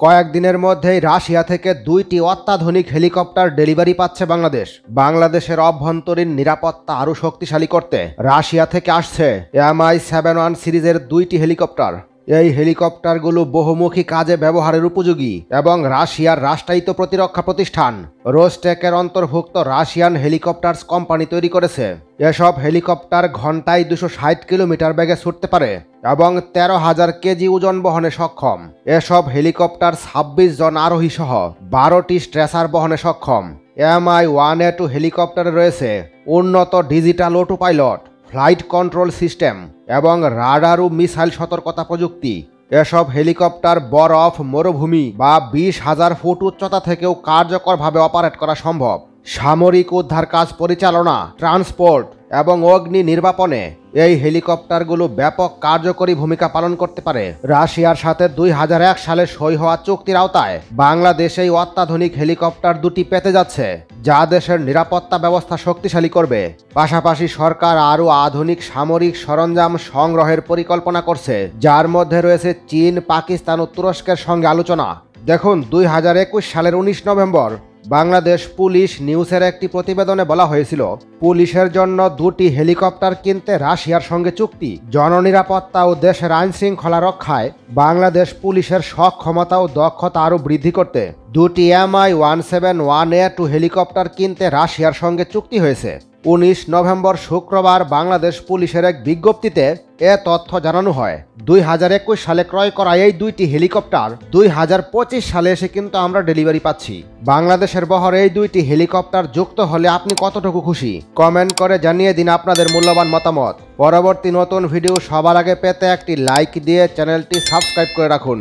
কয়েকদিনের মধ্যেই রাশিয়া থেকে 2টি অত্যাধুনিক হেলিকপ্টার ডেলিভারি পাচ্ছে বাংলাদেশ। বাংলাদেশের অভ্যন্তরীণ নিরাপত্তা আরও শক্তিশালী করতে রাশিয়া থেকে আসছে MI-71 সিরিজের 2টি হেলিকপ্টার। এই হেলিকপ্টারগুলো বহুমুখী কাজে ব্যবহারের উপযোগী এবং রাশিয়ার রাষ্ট্রায়ত্ত প্রতিরক্ষা প্রতিষ্ঠান রোস্টেকের অন্তর্ভুক্ত রাশিয়ান হেলিকপ্টার্স কোম্পানি তৈরি করেছে। এসব হেলিকপ্টার ঘন্টায় 260 কিলোমিটার বেগে ছুটতে পারে এবং 13,000 কেজি ওজন বহনে সক্ষম। এসব হেলিকপ্টার 26 জন আরোহী সহ 12টি স্ট্রেচার বহনে সক্ষম। MI-1A2 হেলিকপ্টারে রয়েছে উন্নত digital auto pilot, flight control system এবং রাডার ও মিসাইল সতর্কতা প্রযুক্তি। এসব হেলিকপ্টার বরফ, মরুভূমি বা 20,000 ফুট উচ্চতা থেকেও কার্যকরভাবে অপারেট করা সম্ভব। সামরিক উদ্ধার কাজ পরিচালনা, ট্রান্সপোর্ট এবং অগ্নি নির্বাপনে এই হেলিকপ্টারগুলো ব্যাপক কার্যকরী ভূমিকা পালন করতে পারে। রাশিয়ার সাথে 2001 সালে সই হওয়া চুক্তির আওতায় বাংলাদেশ এই অত্যাধুনিক হেলিকপ্টার দুটি পেতে যাচ্ছে, যা দেশের নিরাপত্তা ব্যবস্থা শক্তিশালী করবে। পাশাপাশি সরকার আরও আধুনিক সামরিক সরঞ্জাম সংগ্রহের পরিকল্পনা করছে, যার মধ্যে রয়েছে চীন, পাকিস্তান ও তুরস্কের সঙ্গে আলোচনা। দেখুন, 2021 সালের 19 নভেম্বর বাংলাদেশ পুলিশ নিউজের একটি প্রতিবেদনে বলা হয়েছিল, পুলিশের জন্য 2টি হেলিকপ্টার কিনতে রাশিয়ার সঙ্গে চুক্তি। জননিরাপত্তা ও দেশের আইন শৃঙ্খলা রক্ষায় বাংলাদেশ পুলিশের সক্ষমতা ও দক্ষতা আরও বৃদ্ধি করতে 2টি MI-171A2 হেলিকপ্টার কিনতে রাশিয়ার সঙ্গে চুক্তি হয়েছে। 19 নভেম্বর শুক্রবার বাংলাদেশ পুলিশের এক বিজ্ঞপ্তিতে এ তথ্য জানানো হয়। 2021 সালে ক্রয় করা এই 2টি হেলিকপ্টার 2025 সালে এসে কিন্তু আমরা ডেলিভারি পাচ্ছি। বাংলাদেশের বহরে এই 2টি হেলিকপ্টার যুক্ত হলে আপনি কতটুকু খুশি? কমেন্ট করে জানিয়ে দিন আপনাদের মূল্যবান মতামত। পরবর্তী নতুন ভিডিও সবার আগে পেতে একটি লাইক দিয়ে চ্যানেলটি সাবস্ক্রাইব করে রাখুন।